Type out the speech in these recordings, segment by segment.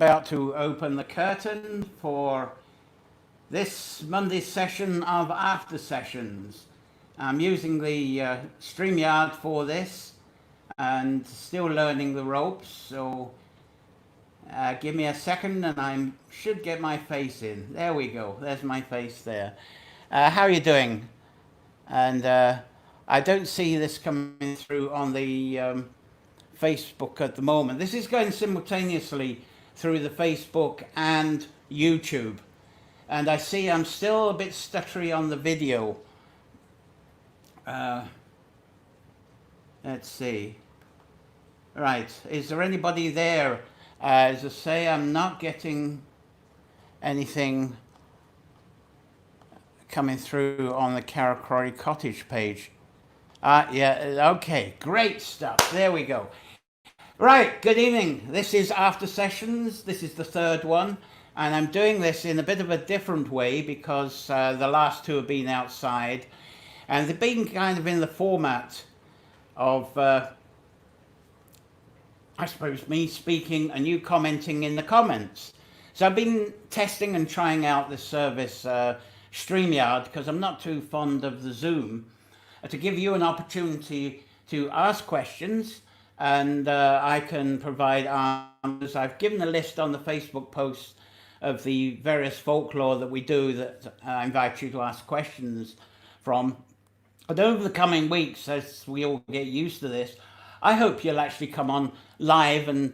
about to open the curtain for this Monday's session of After Sessions. I'm using the StreamYard for this and still learning the ropes, so give me a second and I should get my face in. There we go, there's my face there. How are you doing? And I don't see this coming through on the Facebook at the moment. This is going simultaneously through the Facebook and YouTube. And I see I'm still a bit stuttery on the video. Let's see. Right, is there anybody there? As I say, I'm not getting anything coming through on the Carracrory Cottage page. Yeah, okay, great stuff. There we go. Right, good evening. This is After Sessions. This is the third one. And I'm doing this in a bit of a different way because the last two have been outside. And they've been kind of in the format of, I suppose, me speaking and you commenting in the comments. So I've been testing and trying out this service, StreamYard, because I'm not too fond of the Zoom, to give you an opportunity to ask questions. And I can provide answers. I've given a list on the Facebook post of the various folklore that we do that I invite you to ask questions from. But over the coming weeks, as we all get used to this, I hope you'll actually come on live and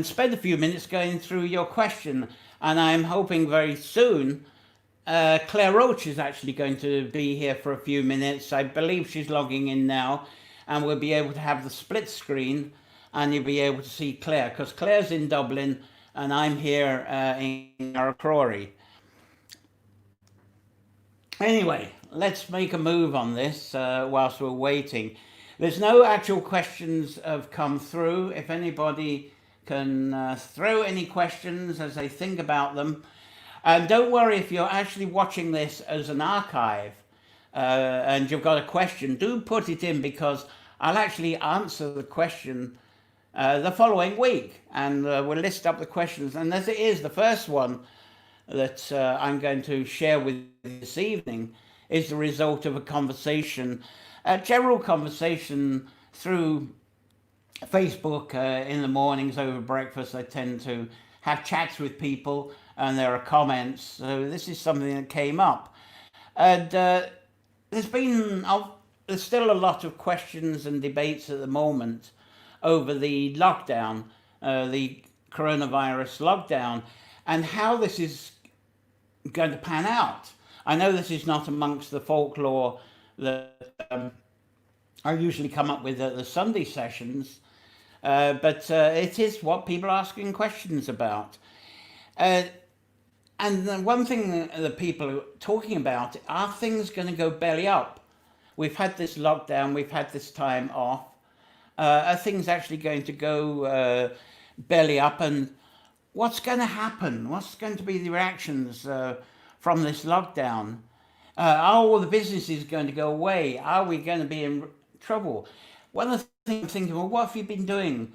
spend a few minutes going through your question. And I'm hoping very soon, Claire Roach is actually going to be here for a few minutes. I believe she's logging in now. And we'll be able to have the split screen and you'll be able to see Claire, because Claire's in Dublin and I'm here in Carracrory. Anyway, let's make a move on this whilst we're waiting. There's no actual questions have come through. If anybody can throw any questions as they think about them. And don't worry if you're actually watching this as an archive and you've got a question, do put it in, because I'll actually answer the question the following week, and we'll list up the questions. And as it is, the first one that I'm going to share with you this evening is the result of a conversation, a general conversation through Facebook. In the mornings over breakfast, I tend to have chats with people and there are comments. So this is something that came up. And there's still a lot of questions and debates at the moment over the lockdown, the coronavirus lockdown, and how this is going to pan out. I know this is not amongst the folklore that I usually come up with at the Sunday sessions, but it is what people are asking questions about. And the one thing that people are talking about, are things going to go belly up? We've had this lockdown, we've had this time off. Are things actually going to go belly up? And what's going to happen? What's going to be the reactions from this lockdown? Are all the businesses going to go away? Are we going to be in trouble? One of the things I'm thinking, well, what have you been doing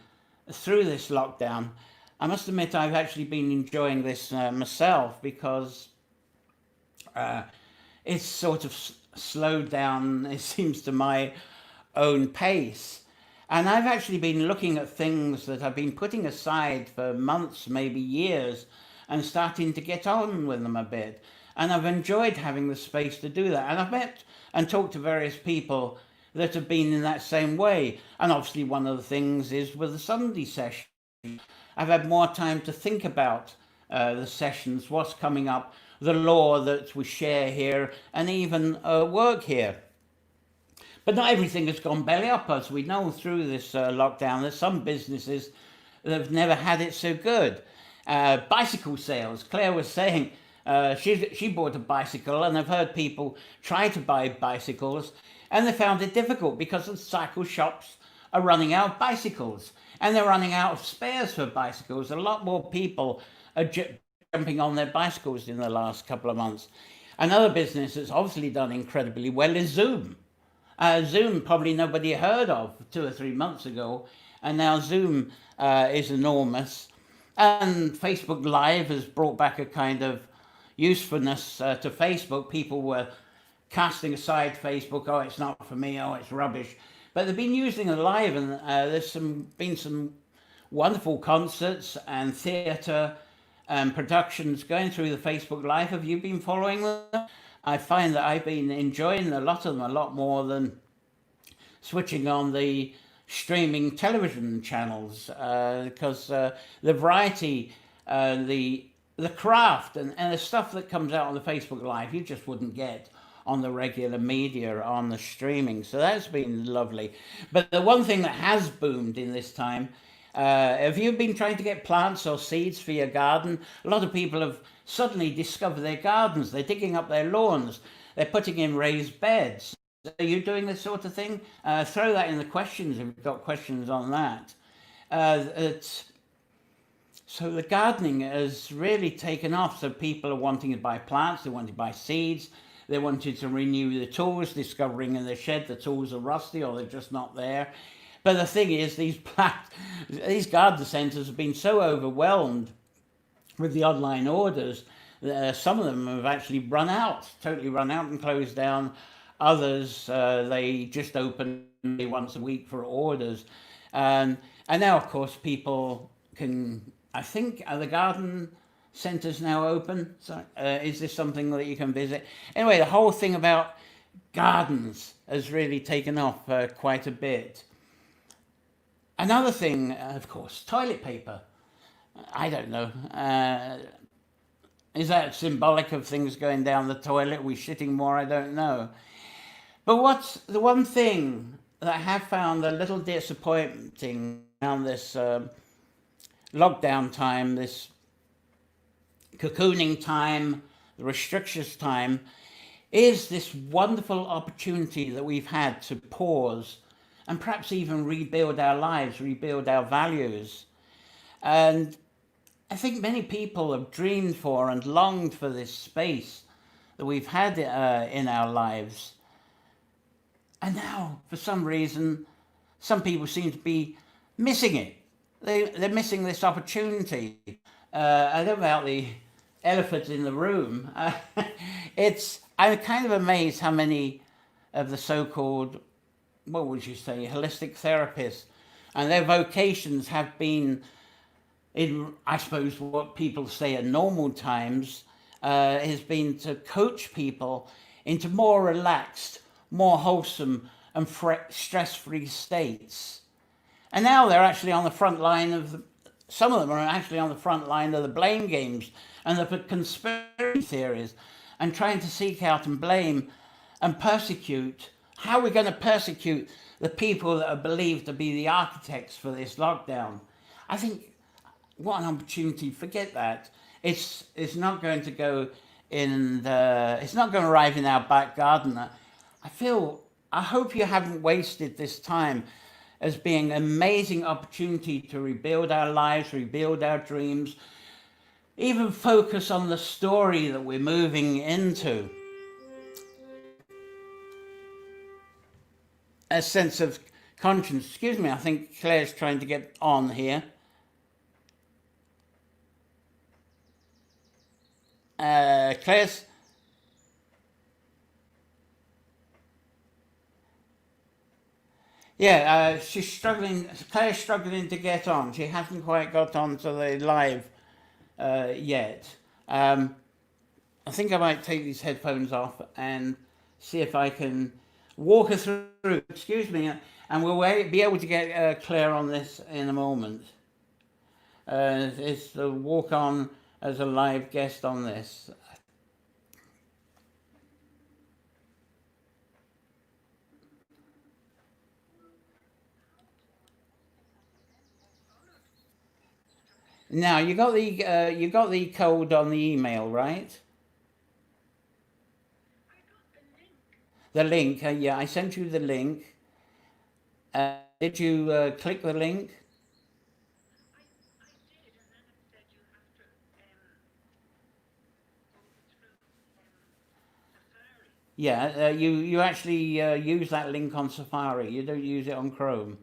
through this lockdown? I must admit I've actually been enjoying this myself, because it's sort of slowed down, it seems, to my own pace. And I've actually been looking at things that I've been putting aside for months, maybe years, and starting to get on with them a bit. And I've enjoyed having the space to do that. And I've met and talked to various people that have been in that same way. And obviously one of the things is with the Sunday session, I've had more time to think about the sessions, what's coming up, the law that we share here, and even work here. But not everything has gone belly up, as we know through this lockdown. There's some businesses that have never had it so good. Bicycle sales. Claire was saying she bought a bicycle, and I've heard people try to buy bicycles and they found it difficult because the cycle shops are running out of bicycles and they're running out of spares for bicycles. A lot more people are jumping on their bicycles in the last couple of months. Another business that's obviously done incredibly well is Zoom. Zoom, probably nobody heard of 2 or 3 months ago, and now Zoom is enormous. And Facebook Live has brought back a kind of usefulness to Facebook. People were casting aside Facebook. Oh, it's not for me. Oh, it's rubbish. But they've been using it live, and there's been some wonderful concerts and theatre and productions going through the Facebook Live. Have you been following them? I find that I've been enjoying a lot of them a lot more than switching on the streaming television channels because the variety, the craft, and the stuff that comes out on the Facebook Live, you just wouldn't get on the regular media on the streaming. So that's been lovely. But the one thing that has boomed in this time. Have you been trying to get plants or seeds for your garden? A lot of people have suddenly discovered their gardens. They're digging up their lawns. They're putting in raised beds. Are you doing this sort of thing? Throw that in the questions if you've got questions on that. It's, so the gardening has really taken off. So people are wanting to buy plants, they want to buy seeds, they wanted to renew the tools, discovering in the shed the tools are rusty or they're just not there. But the thing is, these garden centres have been so overwhelmed with the online orders that some of them have actually run out, totally run out and closed down. Others, they just open once a week for orders. And now, of course, people can, I think, are the garden centres now open? So, is this something that you can visit? Anyway, the whole thing about gardens has really taken off quite a bit. Another thing, of course, toilet paper. I don't know. Is that symbolic of things going down the toilet? We shitting more? I don't know. But what's the one thing that I have found a little disappointing around this lockdown time, this cocooning time, the restrictions time, is this wonderful opportunity that we've had to pause and perhaps even rebuild our lives, rebuild our values. And I think many people have dreamed for and longed for this space that we've had in our lives. And now, for some reason, some people seem to be missing it. They're missing this opportunity. I don't know about the elephant in the room. I'm kind of amazed how many of the so-called, what would you say, holistic therapists, and their vocations have been in, I suppose, what people say at normal times, has been to coach people into more relaxed, more wholesome and stress-free states. And now they're actually on the front line some of them are actually on the front line of the blame games and the conspiracy theories and trying to seek out and blame and persecute. How are we going to persecute the people that are believed to be the architects for this lockdown? I think, what an opportunity, forget that. It's not going to go it's not going to arrive in our back garden. I hope you haven't wasted this time as being an amazing opportunity to rebuild our lives, rebuild our dreams, even focus on the story that we're moving into. A sense of conscience. Excuse me, I think Claire's trying to get on here. Claire's... Yeah, she's struggling. Claire's struggling to get on. She hasn't quite got on to the live yet. I think I might take these headphones off and see if I can walk her through. Excuse me, and we'll be able to get Claire on this in a moment. It's the walk on as a live guest on this. Now you got the code on the email, right? The link, yeah, I sent you the link. Did you click the link? Yeah, you actually use that link on Safari. You don't use it on Chrome.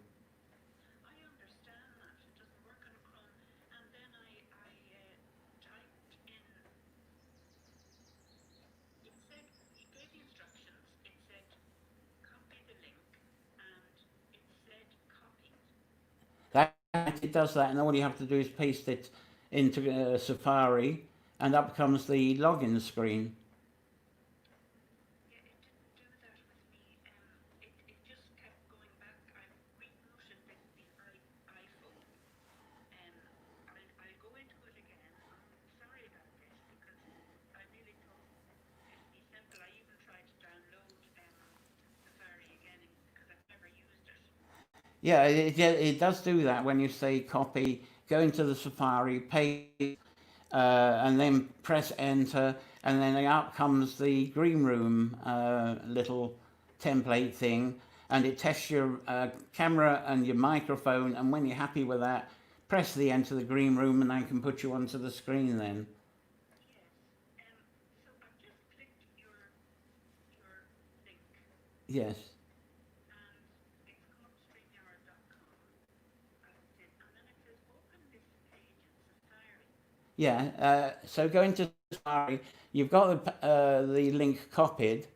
it does that, and all you have to do is paste it into Safari, and up comes the login screen. Yeah, it didn't do that with me. It just kept going back. I've rebooted the iPhone. I'll go into it again. I'm sorry about this because I really thought it'd be simple. I even tried to download Safari again because I've never used it. Yeah, it does do that when you say copy, go into the Safari, paste, and then press enter, and then out comes the green room little template thing, and it tests your camera and your microphone, and when you're happy with that, press the enter the green room, and I can put you onto the screen then. Yes. So I've just clicked your link Yes. and it's come up StreamYard.com. And then it says open this page in Safari. Yeah, so go into Safari, you've got the link copied,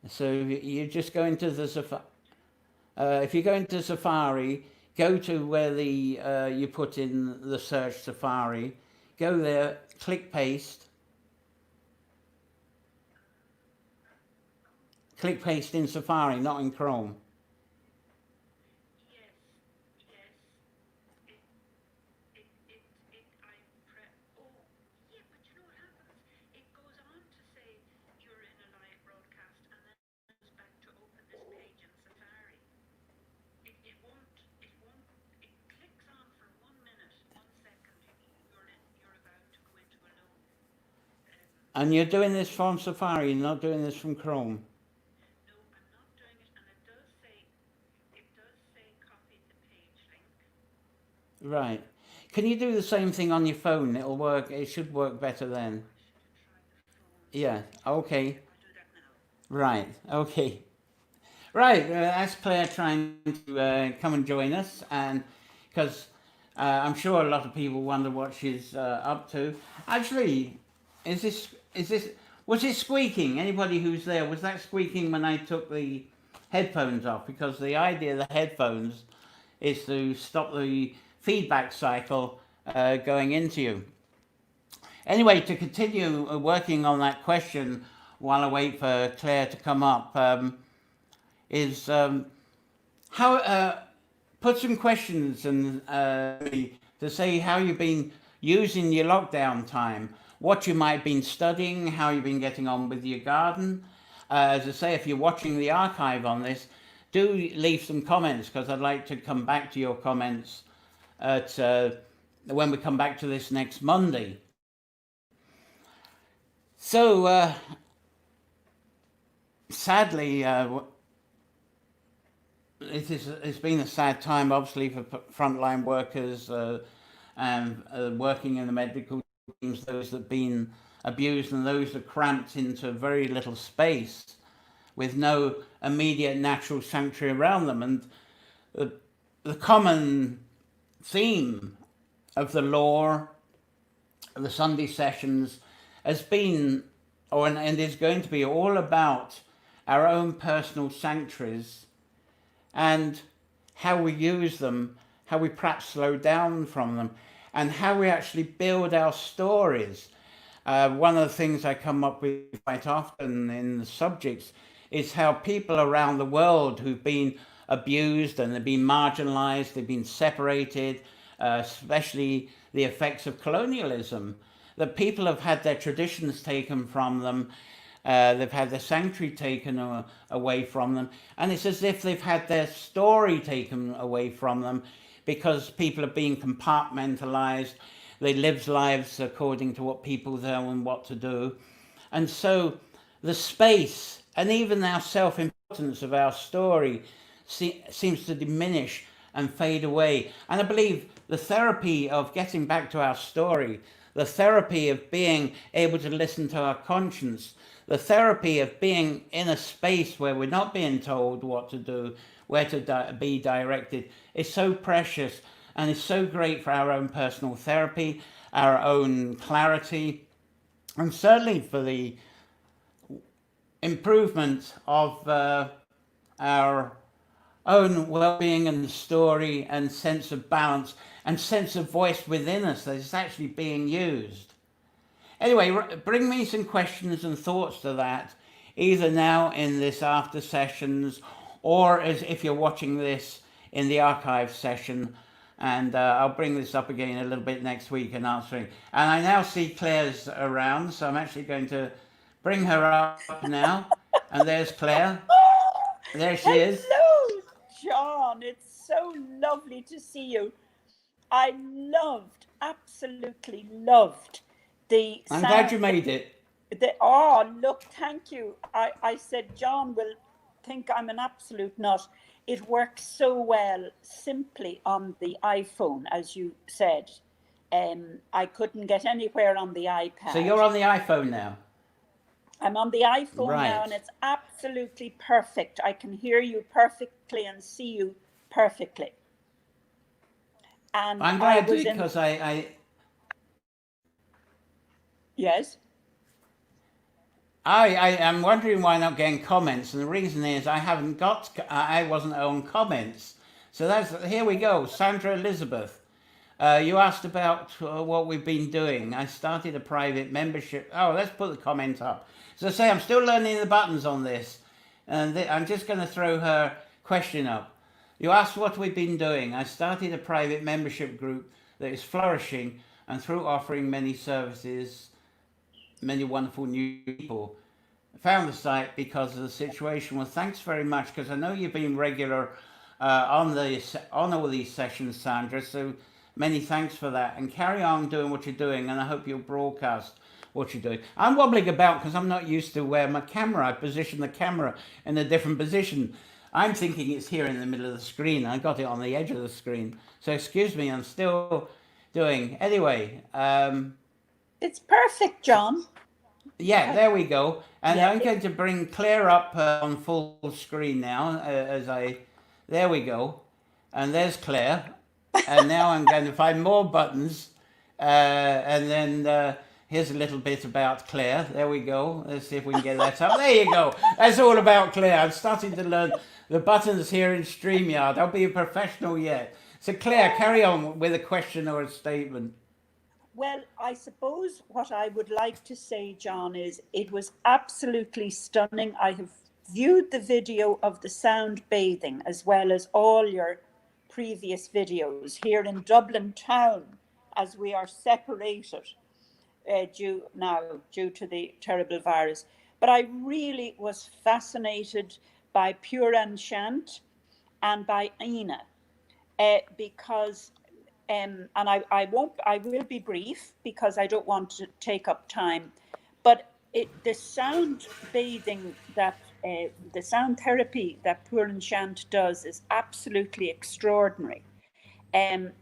so you just go into the Safari. If you go into Safari, go to where the you put in the search Safari, go there, click paste in Safari, not in Chrome. Yes, yes. It, I press. Oh, yeah, but you know what happens? It goes on to say you're in a live broadcast and then it goes back to open this page in Safari. It clicks on for 1 minute, 1 second. You're about to go into a loan. And you're doing this from Safari, you're not doing this from Chrome. No, I'm not doing it, and it does say copy the page link. Right. Can you do the same thing on your phone? It'll work, it should work better then. I should have tried the phone. Yeah, okay. Okay, I'll do that now. Right, okay. Right, that's Claire trying to come and join us, and because I'm sure a lot of people wonder what she's up to. Actually, was it squeaking? Anybody who's there, was that squeaking when I took the headphones off? Because the idea of the headphones is to stop the feedback cycle going into you. Anyway, to continue working on that question while I wait for Claire to come up. Is how put some questions and to say how you've been using your lockdown time, what you might have been studying, how you've been getting on with your garden. As I say, if you're watching the archive on this, do leave some comments because I'd like to come back to your comments at when we come back to this next Monday. So sadly, it's been a sad time, obviously, for frontline workers and working in the medical teams, those that have been abused and those that are cramped into very little space with no immediate natural sanctuary around them. And the common theme of the law, of the Sunday sessions, has been, and is going to be, all about our own personal sanctuaries and how we use them, how we perhaps slow down from them, and how we actually build our stories. One of the things I come up with quite often in the subjects is how people around the world who've been abused and they've been marginalized, they've been separated, especially the effects of colonialism, that people have had their traditions taken from them. They've had their sanctuary taken away from them, and it's as if they've had their story taken away from them because people are being compartmentalized. They live lives according to what people tell them what to do. And so the space and even our self-importance of our story seems to diminish and fade away. And I believe the therapy of getting back to our story, the therapy of being able to listen to our conscience, the therapy of being in a space where we're not being told what to do, where to be directed, is so precious and is so great for our own personal therapy, our own clarity, and certainly for the improvement of our own well-being and story and sense of balance and sense of voice within us that is actually being used. Anyway, bring me some questions and thoughts to that, either now in this after sessions or as if you're watching this in the archive session. And I'll bring this up again a little bit next week and answering. And I now see Claire's around, so I'm actually going to bring her up now. And there's Claire. There she is. Hello, John. It's so lovely to see you. I absolutely loved the I'm glad you made it. Oh, look, thank you. I said John will think I'm an absolute nut. It works so well simply on the iPhone, as you said. I couldn't get anywhere on the iPad. So you're on the iPhone now? I'm on the iPhone Right. now, and it's absolutely perfect. I can hear you perfectly and see you perfectly. And I'm glad because Yes? I am wondering why I'm not getting comments, and the reason is I wasn't on comments. So here we go. Sandra Elizabeth, you asked about what we've been doing. I started a private membership. Oh, let's put the comment up. So I say I'm still learning the buttons on this, and I'm just going to throw her question up. You asked what we've been doing. I started a private membership group that is flourishing, and through offering many services, many wonderful new people. I found the site because of the situation. Well, thanks very much, because I know you've been regular on all these sessions, Sandra, so many thanks for that. And carry on doing what you're doing, and I hope you'll broadcast what you're doing. I'm wobbling about because I'm not used to where my camera, I position the camera in a different position. I'm thinking it's here in the middle of the screen. I got it on the edge of the screen. So excuse me, I'm still doing. Anyway. It's perfect, John. Yeah, there we go. And I'm going to bring Claire up on full screen now there we go. And there's Claire. And now I'm going to find more buttons. And then here's a little bit about Claire. There we go. Let's see if we can get that up. There you go. That's all about Claire. I'm starting to learn the buttons here in StreamYard. I'll be a professional yet. So Claire, carry on with a question or a statement. Well, I suppose what I would like to say, John, is it was absolutely stunning. I have viewed the video of the sound bathing as well as all your previous videos here in Dublin town, as we are separated due to the terrible virus. But I really was fascinated by Pure Enchant and by Ina because and I will be brief because I don't want to take up time, but the sound bathing that the sound therapy that Pure Enchant does is absolutely extraordinary,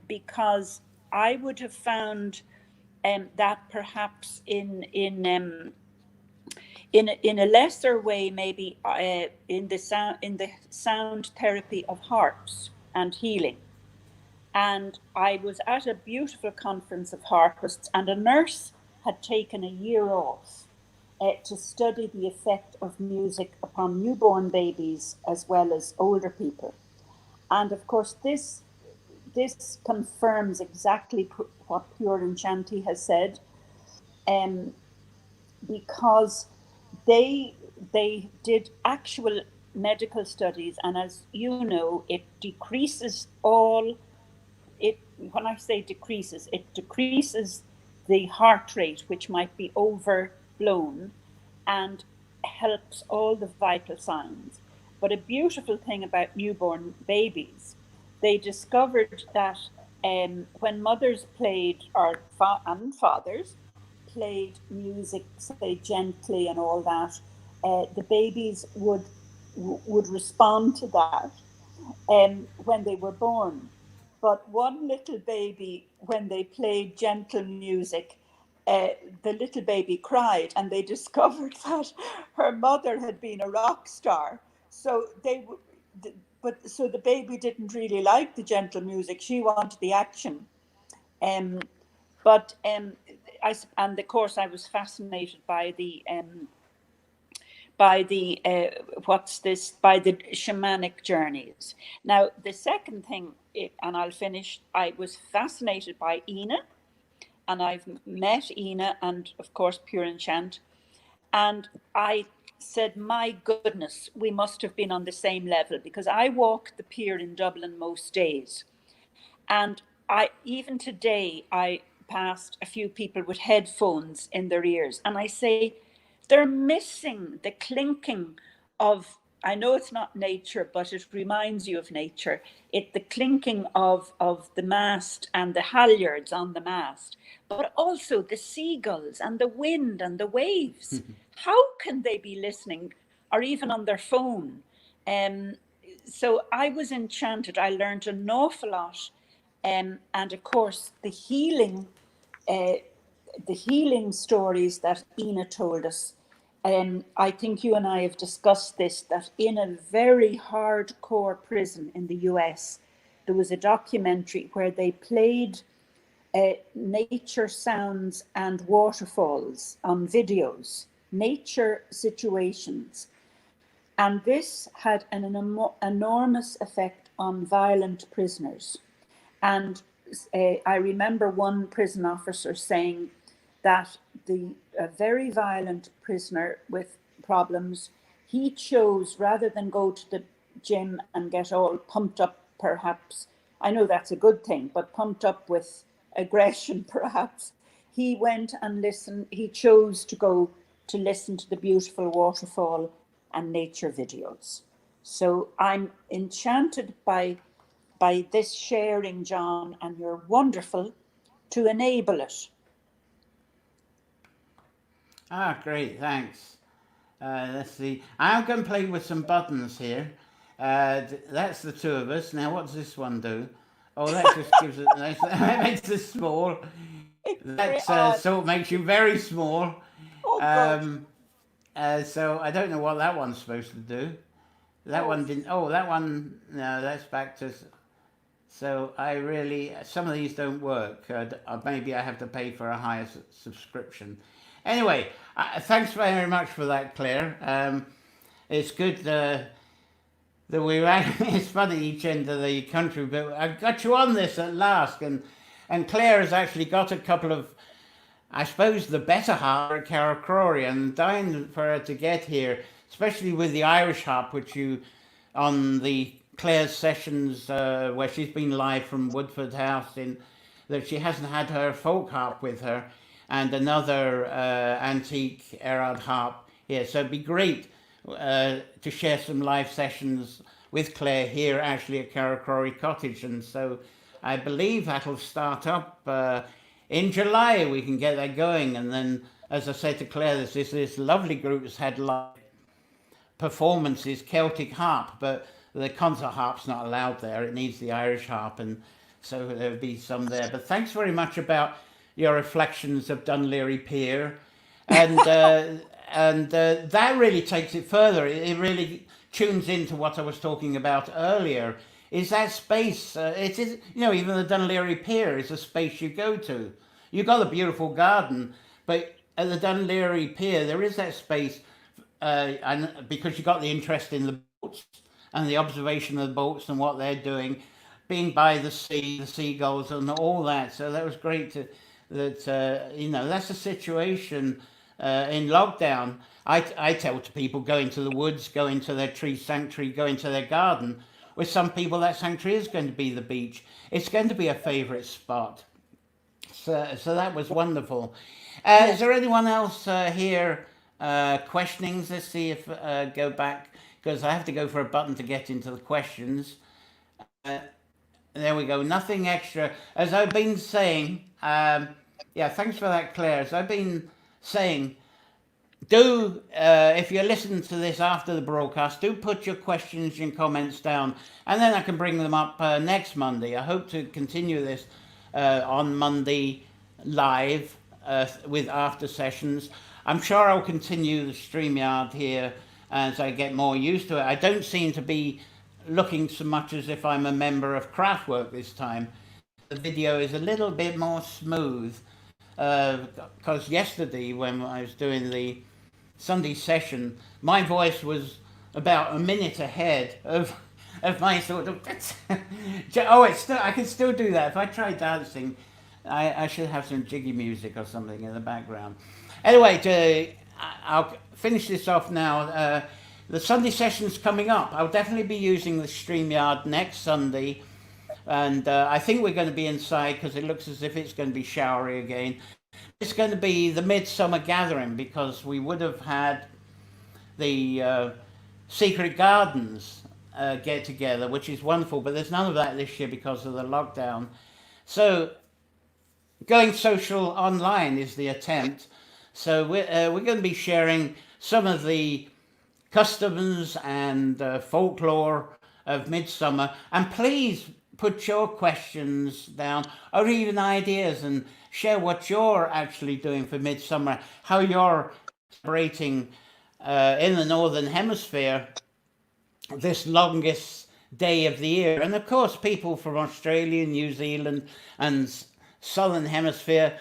because I would have found that perhaps in a lesser way, maybe in the sound therapy of harps and healing. And I was at a beautiful conference of harpists, and a nurse had taken a year off to study the effect of music upon newborn babies as well as older people. And of course, this confirms exactly what Pure Enchanti has said, because they did actual medical studies, and as you know, it decreases when I say decreases, it decreases the heart rate, which might be overblown, and helps all the vital signs. But a beautiful thing about newborn babies, they discovered that when mothers played, and fathers played music, say gently and all that, the babies would respond to that when they were born. But one little baby, when they played gentle music, the little baby cried, and they discovered that her mother had been a rock star. So so the baby didn't really like the gentle music. She wanted the action. And of course, I was fascinated by by the by the shamanic journeys. Now, the second thing, and I'll finish, I was fascinated by Ina, and I've met Ina and, of course, Pure Enchant. And I said, my goodness, we must have been on the same level, because I walk the pier in Dublin most days. And even today, I passed a few people with headphones in their ears, and I say, they're missing the clinking of, I know it's not nature, but it reminds you of nature. The clinking of the mast and the halyards on the mast, but also the seagulls and the wind and the waves. How can they be listening, or even on their phone? So I was enchanted. I learned an awful lot. And of course, the healing stories that Ina told us. I think you and I have discussed this, that in a very hardcore prison in the US, there was a documentary where they played nature sounds and waterfalls on videos, nature situations. And this had an enormous effect on violent prisoners. And I remember one prison officer saying that a very violent prisoner with problems, he chose, rather than go to the gym and get all pumped up, perhaps, I know that's a good thing, but pumped up with aggression, perhaps, he went and listened, he chose to go to listen to the beautiful waterfall and nature videos. So I'm enchanted by this sharing, John, and you're wonderful to enable it. Ah, great, thanks. Let's see. I'm going to play with some buttons here. That's the two of us. Now, what does this one do? Oh, that just gives it. That makes it small. That sort of makes you very small. Oh, So I don't know what that one's supposed to do. That one didn't. Oh, that one. No, that's back to. So some of these don't work. Maybe I have to pay for a higher subscription. Anyway, thanks very much for that, Claire. It's good that we ran. It's funny, each end of the country, but I got you on this at last, and Claire has actually got a couple of, I suppose, the better harp at Carrowcrory, and dying for her to get here, especially with the Irish harp, which you on the Claire's sessions where she's been live from Woodford House, that she hasn't had her folk harp with her, and another antique Erard harp here. So it'd be great to share some live sessions with Claire here, actually at Carrowcrory Cottage. And so I believe that'll start up in July. We can get that going. And then, as I said to Claire, there's this lovely group that's had live performances, Celtic harp, but the concert harp's not allowed there. It needs the Irish harp, and so there'll be some there. But thanks very much about your reflections of Dun Laoghaire Pier, and that really takes it further. It really tunes into what I was talking about earlier. Is that space? It is, even the Dun Laoghaire Pier is a space you go to. You've got a beautiful garden, but at the Dun Laoghaire Pier there is that space, and because you got the interest in the boats and the observation of the boats and what they're doing, being by the sea, the seagulls and all that. So that was great that's a situation in lockdown. I tell to people, go into the woods, go into their tree sanctuary, go into their garden. With some people, that sanctuary is going to be the beach. It's going to be a favourite spot. So that was wonderful. Is there anyone else here questionings? Let's see if go back, because I have to go for a button to get into the questions. There we go. Nothing extra. As I've been saying, thanks for that, Claire. As I've been saying, if you're listening to this after the broadcast, do put your questions and comments down, and then I can bring them up next Monday. I hope to continue this on Monday live with after sessions. I'm sure I'll continue the StreamYard here as I get more used to it. I don't seem to be looking so much as if I'm a member of Craftwork this time. The video is a little bit more smooth, because yesterday when I was doing the Sunday session, my voice was about a minute ahead of my sort of. Oh, it's still, I can still do that. If I try dancing, I should have some jiggy music or something in the background. Anyway, I'll finish this off now. The Sunday session's coming up. I'll definitely be using the StreamYard next Sunday. And I think we're going to be inside because it looks as if it's going to be showery again. It's going to be the Midsummer Gathering because we would have had the Secret Gardens get together, which is wonderful, but there's none of that this year because of the lockdown. So going social online is the attempt. So we're going to be sharing some of the customs and folklore of Midsummer, and please put your questions down or even ideas and share what you're actually doing for Midsummer, how you're celebrating in the Northern Hemisphere this longest day of the year. And of course, people from Australia, New Zealand and Southern Hemisphere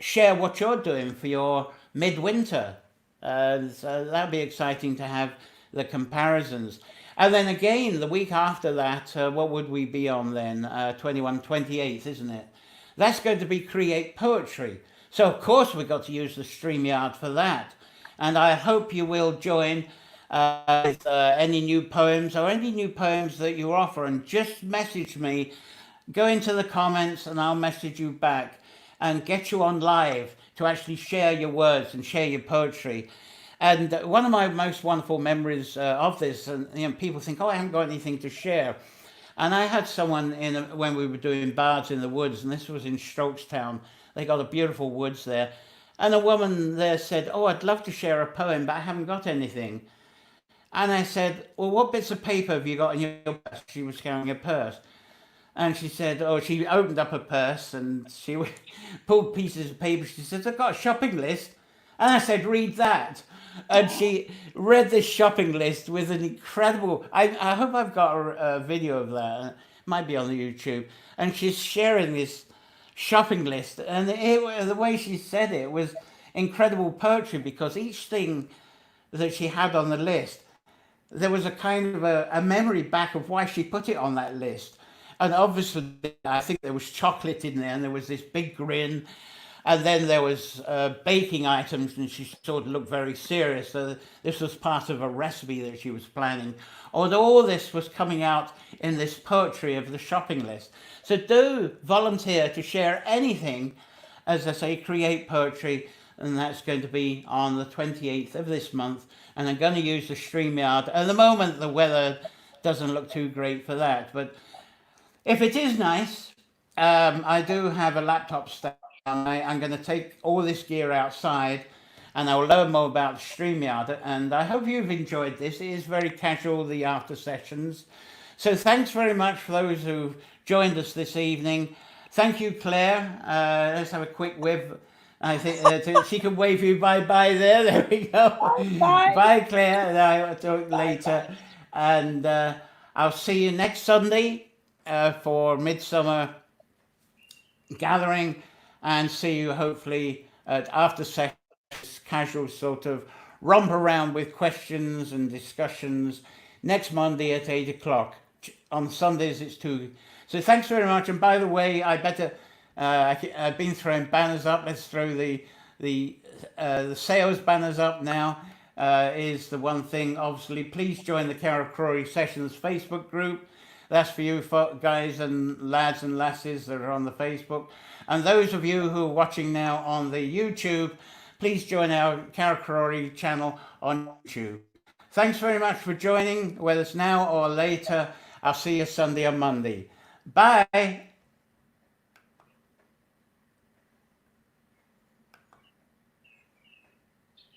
share what you're doing for your midwinter. So that'd be exciting to have the comparisons. And then again, the week after that, what would we be on then? 28th, isn't it? That's going to be Create Poetry. So of course we've got to use the StreamYard for that. And I hope you will join with any new poems or any new poems that you offer, and just message me, go into the comments and I'll message you back and get you on live to actually share your words and share your poetry. And one of my most wonderful memories of this, and people think, oh, I haven't got anything to share. And I had someone when we were doing Bards in the Woods, and this was in Strokestown. They got a beautiful woods there. And a woman there said, oh, I'd love to share a poem, but I haven't got anything. And I said, well, what bits of paper have you got in your purse? She was carrying a purse. And she said, oh, she opened up her purse and she pulled pieces of paper. She said, I've got a shopping list. And I said, read that. And she read this shopping list with an incredible, I hope I've got a video of that. It might be on the YouTube. And she's sharing this shopping list. And the way she said it was incredible poetry, because each thing that she had on the list, there was a kind of a memory back of why she put it on that list. And obviously, I think there was chocolate in there, and there was this big grin. And then there was baking items, and she sort of looked very serious. So this was part of a recipe that she was planning. Although all this was coming out in this poetry of the shopping list. So do volunteer to share anything, as I say, Create Poetry, and that's going to be on the 28th of this month. And I'm going to use the StreamYard. At the moment, the weather doesn't look too great for that. But if it is nice, I do have a laptop stand. I'm going to take all this gear outside, and I'll learn more about StreamYard. And I hope you've enjoyed this. It is very casual, the after sessions. So thanks very much for those who've joined us this evening. Thank you, Claire. Let's have a quick wave. I think she can wave you bye-bye there. There we go. Bye. Bye, Claire. I'll talk later. And I'll see you next Sunday for Midsummer Gathering, and see you hopefully at after sessions, casual sort of romp around with questions and discussions next Monday at 8 o'clock. On Sundays it's 2. So thanks very much. And by the way, I better I've been throwing banners up. Let's throw the sales banners up now. Is the one thing. Obviously, please join the Carrowcrory Sessions Facebook group. That's for you guys and lads and lasses that are on the Facebook. And those of you who are watching now on the YouTube, please join our Carrowcrory channel on YouTube. Thanks very much for joining, whether it's now or later. I'll see you Sunday or Monday. Bye.